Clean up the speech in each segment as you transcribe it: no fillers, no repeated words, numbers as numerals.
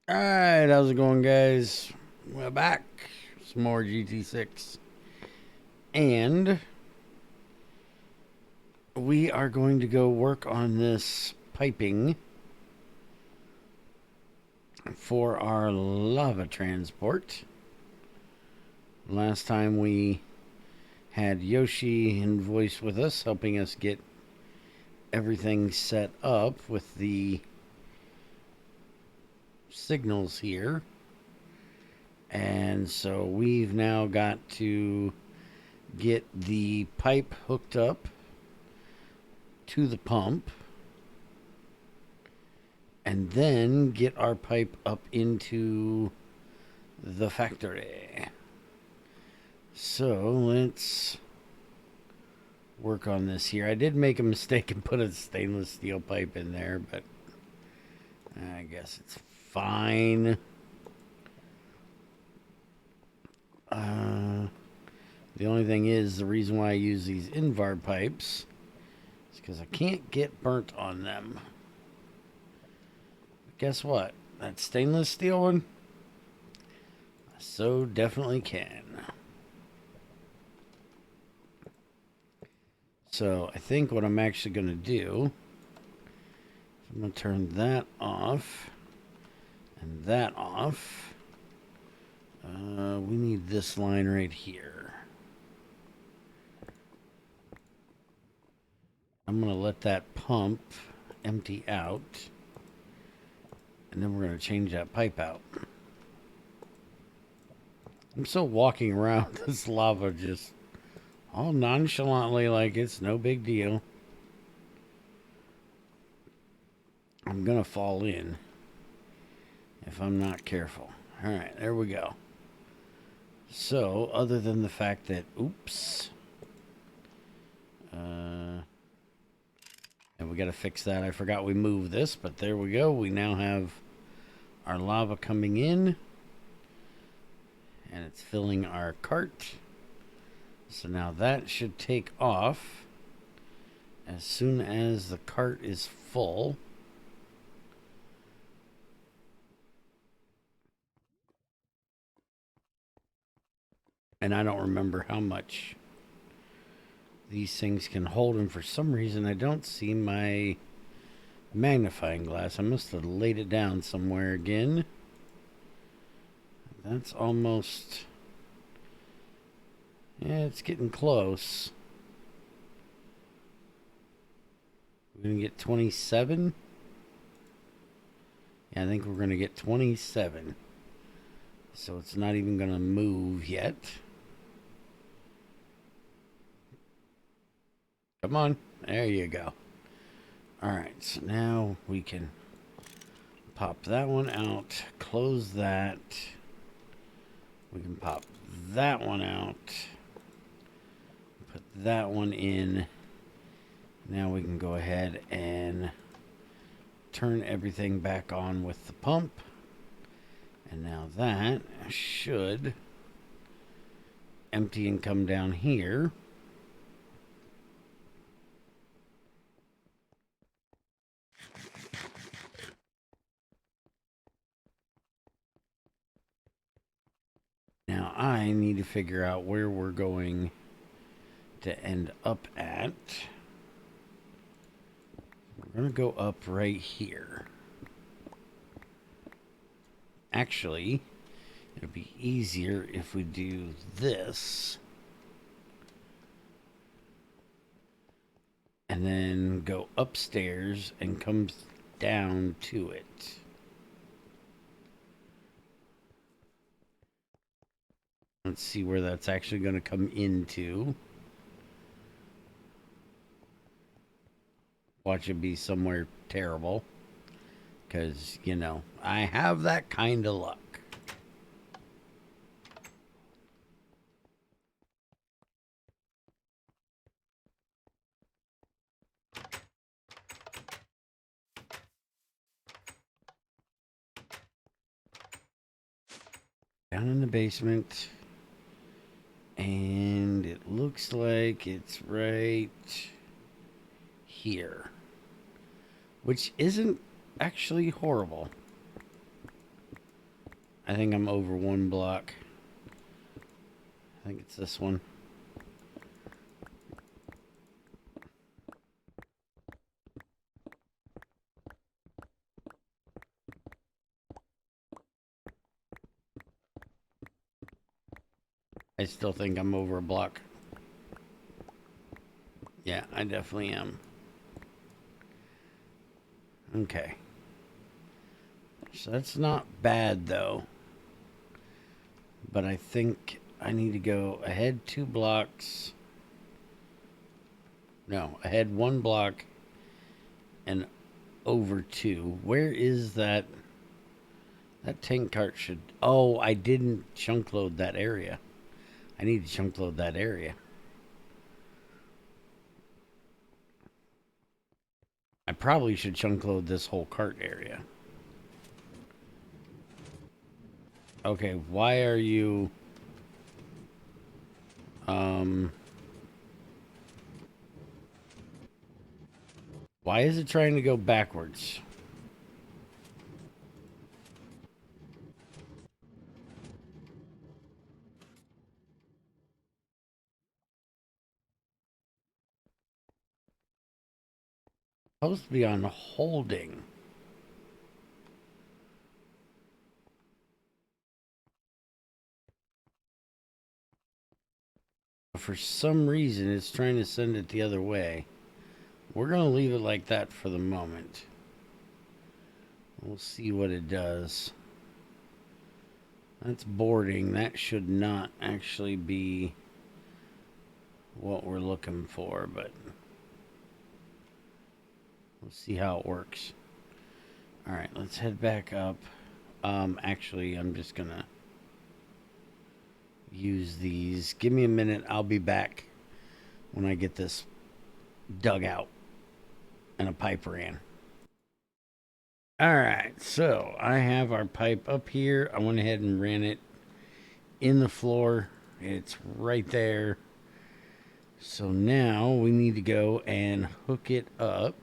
Alright, how's it going, guys? We're back. Some more GT6. And we are going to go work on this piping for our lava transport. Last time we had Yoshi and Voice with us, helping us get everything set up with the signals here. And so we've now got to get the pipe hooked up to the pump and then get our pipe up into the factory. So let's work on this here. I did make a mistake and put a stainless steel pipe in there, but I guess it's fine. The only thing is, the reason why I use these Invar pipes is because I can't get burnt on them. But guess what? That stainless steel one, I so definitely can. So I think what I'm actually going to do, I'm going to turn that off and that off. We need this line right here. I'm going to let that pump empty out, and then we're going to change that pipe out. I'm still walking around this lava just all nonchalantly like it's no big deal. I'm going to fall in if I'm not careful. All right, there we go. So, other than the fact that, oops, and we got to fix that. I forgot we moved this, but there we go. We now have our lava coming in, and it's filling our cart. So now that should take off as soon as the cart is full. And I don't remember how much these things can hold, and for some reason I don't see my magnifying glass. I must have laid it down somewhere again. That's almost, yeah, it's getting close. We're gonna get 27. Yeah, I think we're gonna get 27. So it's not even gonna move yet. Come on, there you go. Alright, so now we can pop that one out, close that. We can pop that one out, put that one in. Now we can go ahead and turn everything back on with the pump. And now that should empty and come down here. Now I need to figure out where we're going to end up at. We're going to go up right here. Actually, it'll be easier if we do this. And then go upstairs and come down to it. Let's see where that's actually going to come into. Watch it be somewhere terrible. Because, you know, I have that kind of luck. Down in the basement. And it looks like it's right here. Which isn't actually horrible. I think I'm over one block. I think it's this one. I still think I'm over a block. Yeah, I definitely am. Okay. So that's not bad, though. But I think I need to go ahead 2 blocks. No, ahead 1 block and over 2. Where is that? That tank cart should... Oh, I didn't chunk load that area. I need to chunk load that area. I probably should chunk load this whole cart area. Okay, why are you... Why is it trying to go backwards? Supposed to be on holding. For some reason, it's trying to send it the other way. We're going to leave it like that for the moment. We'll see what it does. That's boarding. That should not actually be what we're looking for, but we'll see how it works. All right, let's head back up. Actually, I'm just going to use these. Give me a minute. I'll be back when I get this dug out and a pipe ran. All right, so I have our pipe up here. I went ahead and ran it in the floor. It's right there. So now we need to go and hook it up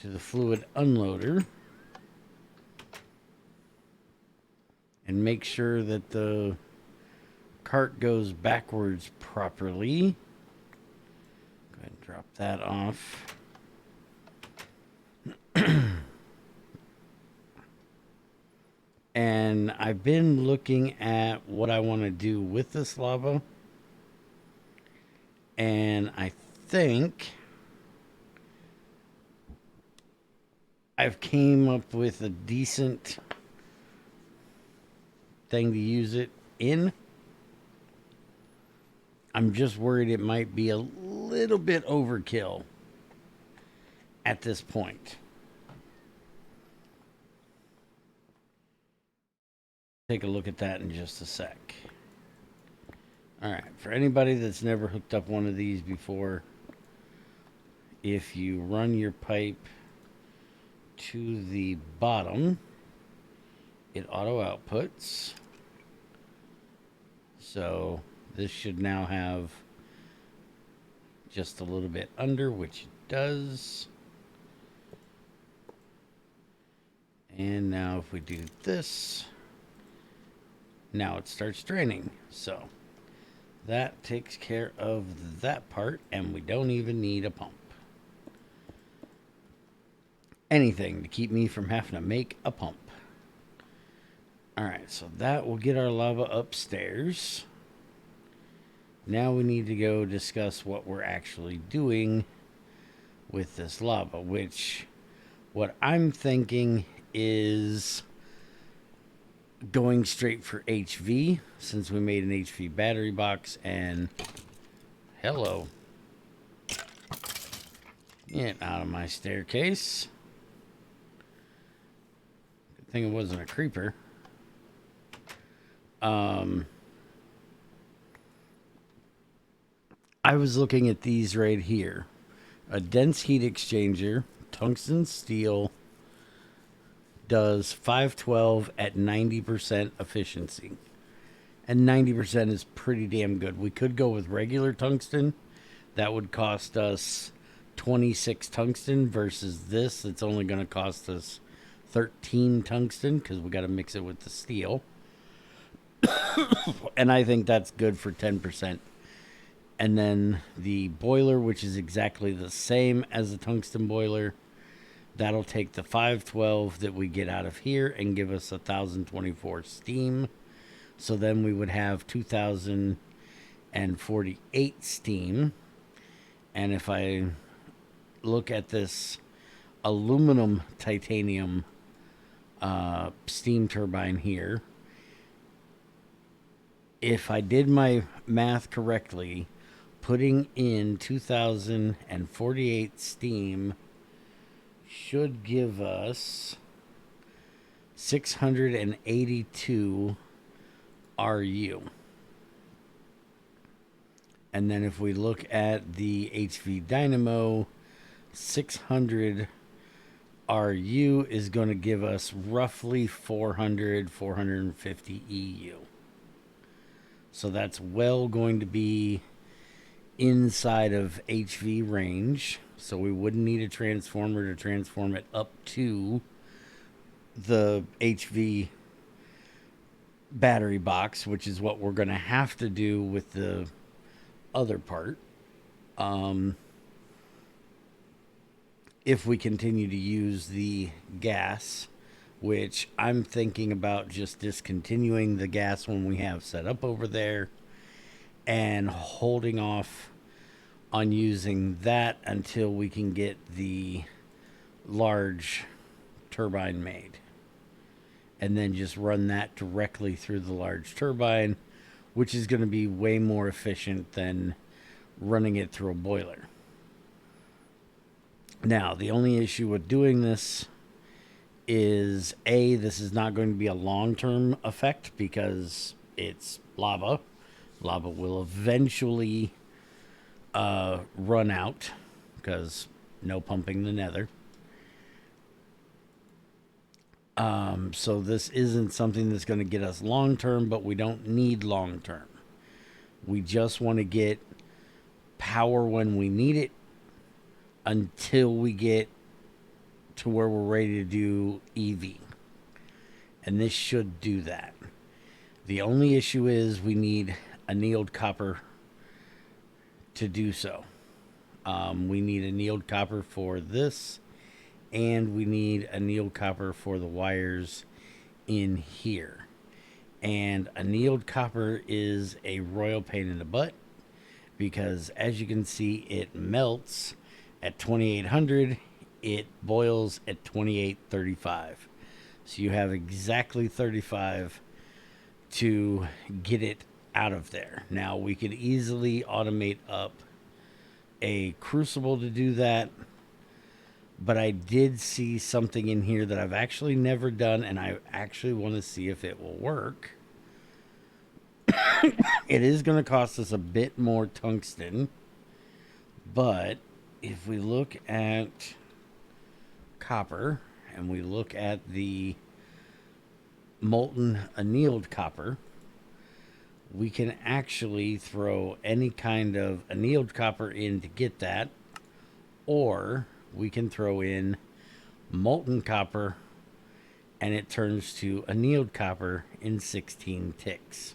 to the fluid unloader and make sure that the cart goes backwards properly. Go ahead and drop that off. And I've been looking at what I want to do with this lava. And I think I've came up with a decent thing to use it in. I'm just worried it might be a little bit overkill at this point. Take a look at that in just a sec. All right, for anybody that's never hooked up one of these before, if you run your pipe to the bottom, it auto outputs. So this should now have just a little bit under, which it does. And now if we do this, now it starts draining. So that takes care of that part, and we don't even need a pump. Anything to keep me from having to make a pump. All right, so that will get our lava upstairs. Now we need to go discuss what we're actually doing with this lava, which what I'm thinking is going straight for HV, since we made an HV battery box. And hello, get out of my staircase. Good thing it wasn't a creeper. I was looking at these right here. A dense heat exchanger, tungsten steel, does 512 at 90% efficiency. And 90% is pretty damn good. We could go with regular tungsten. That would cost us 26 tungsten versus this. It's only going to cost us 13 tungsten because we got to mix it with the steel. And I think that's good for 10%. And then the boiler, which is exactly the same as the tungsten boiler, that'll take the 512 that we get out of here and give us 1,024 steam. So then we would have 2,048 steam. And if I look at this aluminum titanium steam turbine here, if I did my math correctly, putting in 2,048 steam should give us 682 RU. And then if we look at the HV Dynamo, 600 RU is going to give us roughly 450 EU. So that's well going to be inside of HV range. So we wouldn't need a transformer to transform it up to the HV battery box, which is what we're going to have to do with the other part. If we continue to use the gas, which I'm thinking about just discontinuing the gas one we have set up over there and holding off on using that until we can get the large turbine made. And then just run that directly through the large turbine, which is going to be way more efficient than running it through a boiler. Now, the only issue with doing this is, A, this is not going to be a long-term effect because it's lava. Lava will eventually run out because no pumping the nether. So this isn't something that's going to get us long-term, but we don't need long-term. We just want to get power when we need it until we get to where we're ready to do EV. And this should do that. The only issue is we need annealed copper to do so. We need annealed copper for this, and we need annealed copper for the wires in here. And annealed copper is a royal pain in the butt because, as you can see, it melts at 2800. It boils at 2835. So you have exactly 35 to get it out of there. Now, we could easily automate up a crucible to do that, but I did see something in here that I've actually never done, and I actually want to see if it will work. It is going to cost us a bit more tungsten, but if we look at copper and we look at the molten annealed copper, we can actually throw any kind of annealed copper in to get that, or we can throw in molten copper and it turns to annealed copper in 16 ticks.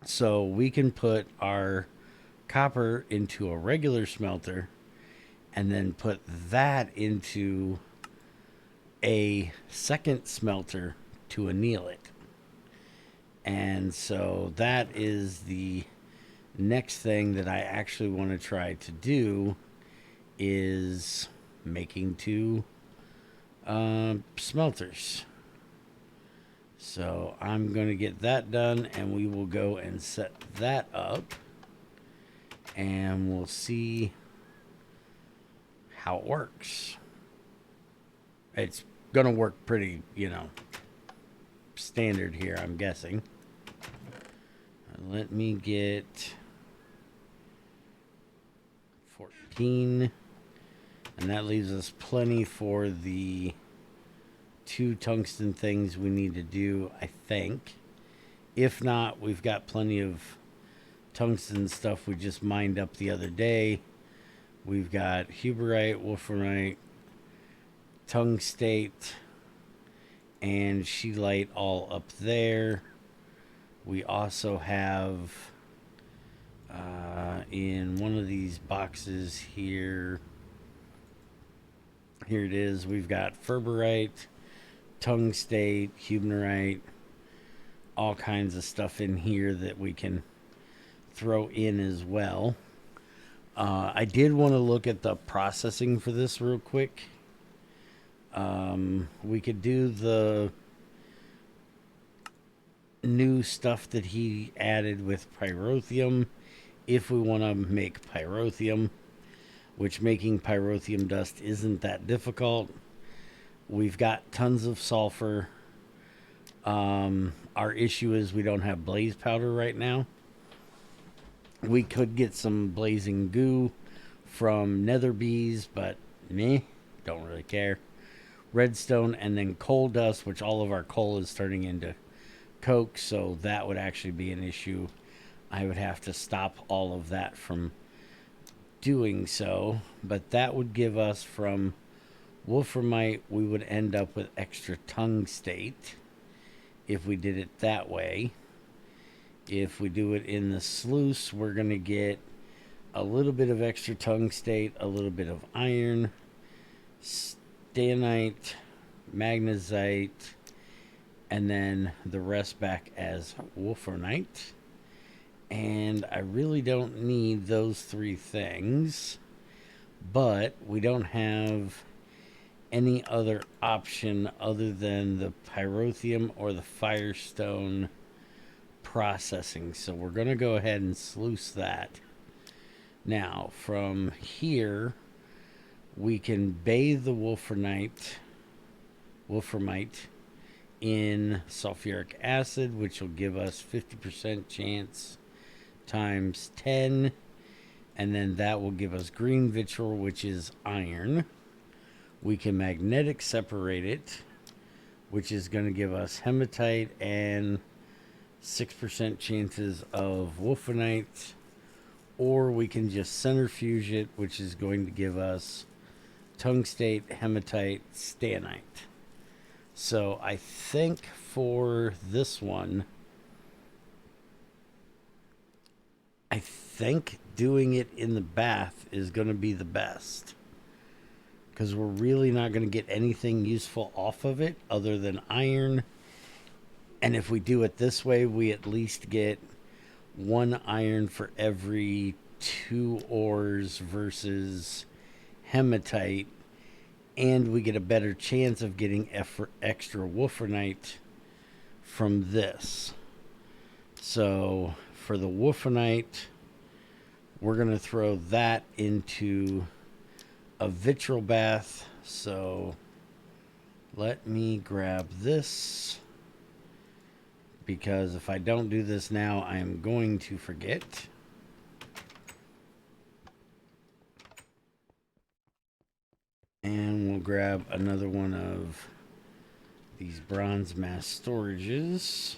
So we can put our copper into a regular smelter and then put that into a second smelter to anneal it. And so that is the next thing that I actually want to try to do, is making two smelters. So I'm going to get that done, and we will go and set that up, and we'll see how it works. It's going to work pretty, standard here, I'm guessing. Let me get 14, and that leaves us plenty for the 2 tungsten things we need to do, I think. If not, we've got plenty of tungsten stuff we just mined up the other day. We've got huberite, wolframite, tungstate and scheelite all up there. We also have in one of these boxes here, here it is, we've got ferberite, tungstate, huberite, all kinds of stuff in here that we can throw in as well. I did want to look at the processing for this real quick. We could do the new stuff that he added with pyrotheum if we want to make pyrotheum, which making pyrotheum dust isn't that difficult. We've got tons of sulfur. Our issue is we don't have blaze powder right now. We could get some blazing goo from nether bees, but meh, don't really care. Redstone and then coal dust, which all of our coal is turning into coke, so that would actually be an issue. I would have to stop all of that from doing so, but that would give us from wolframite, we would end up with extra tungstate if we did it that way. If we do it in the sluice, we're going to get a little bit of extra tungstate, a little bit of iron, stannite, magnesite, and then the rest back as wolframite. And I really don't need those three things, but we don't have any other option other than the pyrotheum or the firestone processing. So we're going to go ahead and sluice that. Now, from here, we can bathe the wolframite in sulfuric acid, which will give us 50% chance times 10, and then that will give us green vitriol, which is iron. We can magnetic separate it, which is going to give us hematite and 6% chances of wolframite, or we can just centrifuge it, which is going to give us tungstate, hematite, stannite. So I think for this one, I think doing it in the bath is going to be the best, because we're really not going to get anything useful off of it other than iron. And if we do it this way, we at least get 1 iron for every 2 ores versus hematite, and we get a better chance of getting extra wolframite from this. So for the wolframite, we're going to throw that into a vitriol bath. So let me grab this, because if I don't do this now, I am going to forget. And we'll grab another one of these bronze mass storages.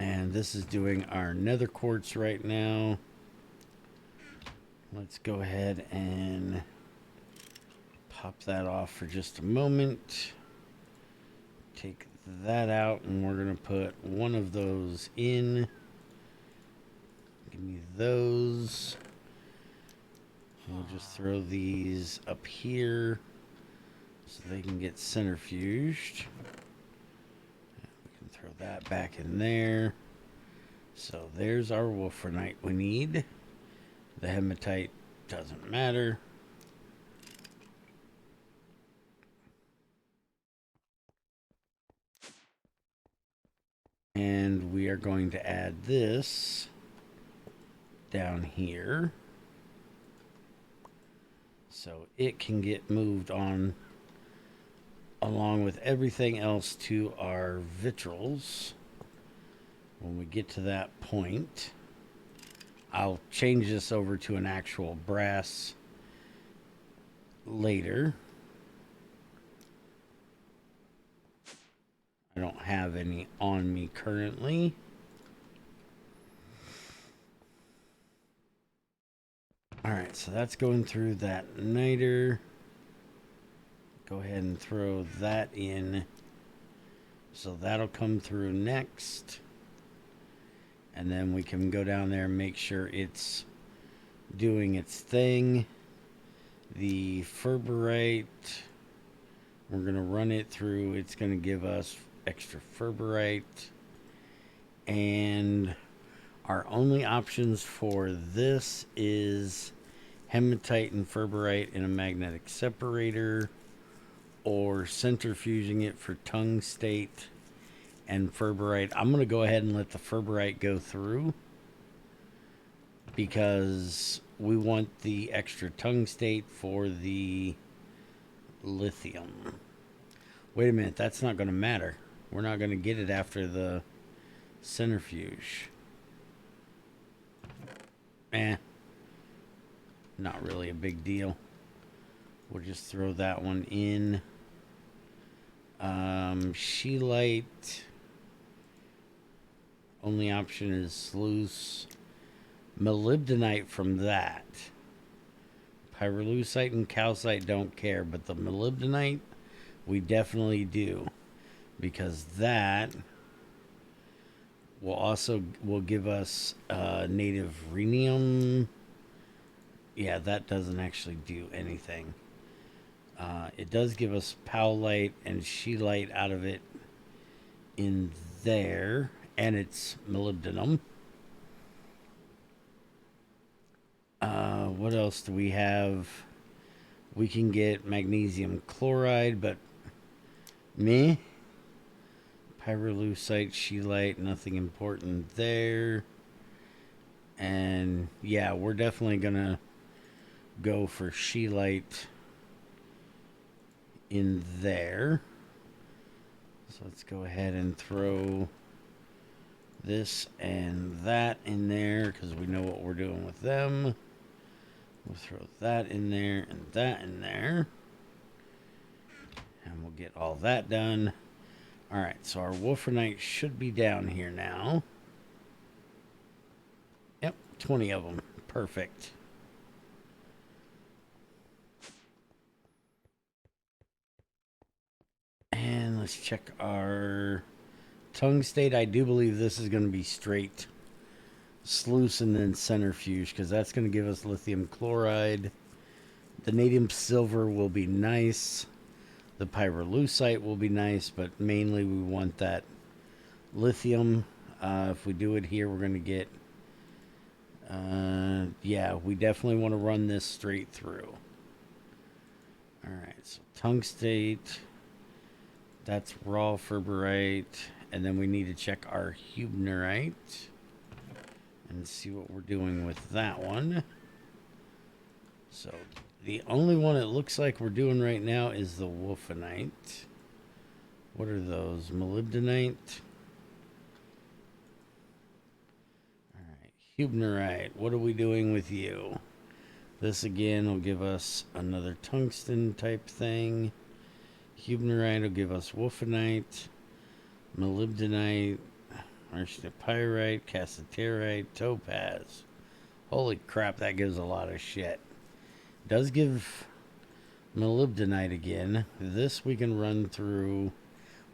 And this is doing our nether quartz right now. Let's go ahead and pop that off for just a moment. Take that out, and we're going to put one of those in. Give me those. We'll just throw these up here so they can get centrifuged. We can throw that back in there. So there's our wolframite we need. The hematite doesn't matter. And we are going to add this down here, so it can get moved on along with everything else to our vitriols. When we get to that point, I'll change this over to an actual brass later. I don't have any on me currently. Alright, so that's going through that niter. Go ahead and throw that in. So that'll come through next. And then we can go down there and make sure it's doing its thing. The ferberite, we're going to run it through. It's going to give us extra ferberite. And our only options for this is hematite and ferberite in a magnetic separator, or centrifuging it for tungstate and ferberite. I'm going to go ahead and let the ferberite go through because we want the extra tungstate for the lithium. Wait a minute, that's not going to matter. We're not going to get it after the centrifuge. Not really a big deal. We'll just throw that one in. Scheelite. Only option is sluice. Molybdenite from that. Pyrolusite and calcite don't care, but the molybdenite we definitely do, because that will give us native rhenium. Yeah, that doesn't actually do anything. It does give us powlite and scheelite out of it in there, and it's molybdenum. What else do we have? We can get magnesium chloride, but meh. Pyrolusite, scheelite, nothing important there. And yeah, we're definitely gonna go for scheelite in there. So let's go ahead and throw this and that in there because we know what we're doing with them. We'll throw that in there and that in there. And we'll get all that done. Alright, so our wolframite should be down here now. Yep, 20 of them. Perfect. And let's check our tungstate. I do believe this is going to be straight sluice and then centrifuge, because that's going to give us lithium chloride. The native silver will be nice. The pyrolusite will be nice, but mainly we want that lithium. If we do it here, we're going to get... yeah, we definitely want to run this straight through. Alright, so tungstate. That's raw ferberite. And then we need to check our hubnerite and see what we're doing with that one. So the only one it looks like we're doing right now is the wolfenite. What are those? Molybdenite. Alright, hubnerite. What are we doing with you? This again will give us another tungsten type thing. Hubnerite will give us wolfenite. Molybdenite. Pyrite, cassiterite, topaz. Holy crap, that gives a lot of shit. Does give molybdenite again. This we can run through,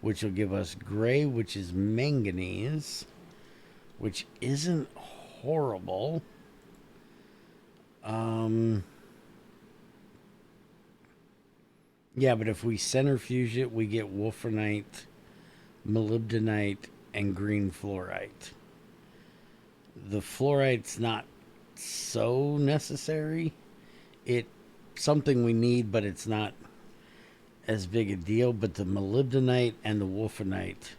which will give us gray, which is manganese, which isn't horrible. Yeah, but if we centrifuge it, we get wolframite, molybdenite, and green fluorite. The fluorite's not so necessary. It's something we need, but it's not as big a deal. But the molybdenite and the wolfenite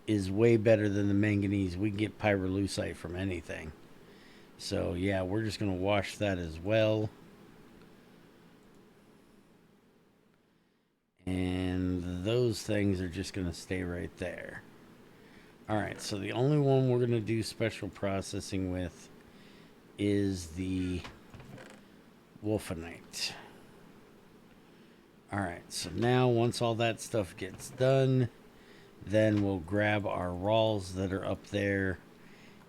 is way better than the manganese. We can get pyrolusite from anything. So yeah, we're just going to wash that as well. And those things are just going to stay right there. Alright, so the only one we're going to do special processing with is the wolfenite. Alright, so now once all that stuff gets done, then we'll grab our raws that are up there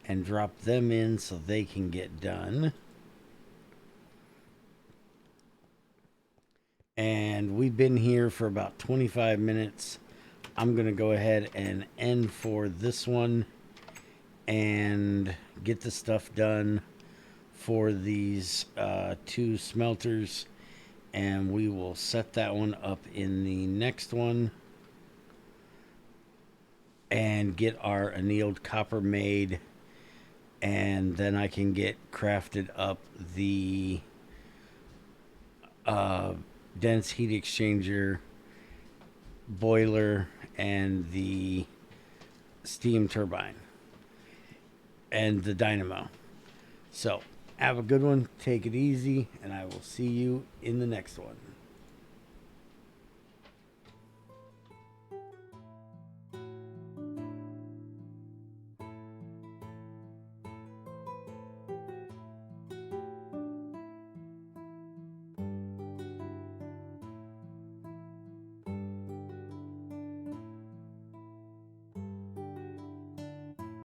and drop them in so they can get done. And we've been here for about 25 minutes. I'm going to go ahead and end for this one and get the stuff done for these 2 smelters. And we will set that one up in the next one and get our annealed copper made. And then I can get crafted up the dense heat exchanger, boiler, and the steam turbine and the dynamo. So have a good one, take it easy, and I will see you in the next one.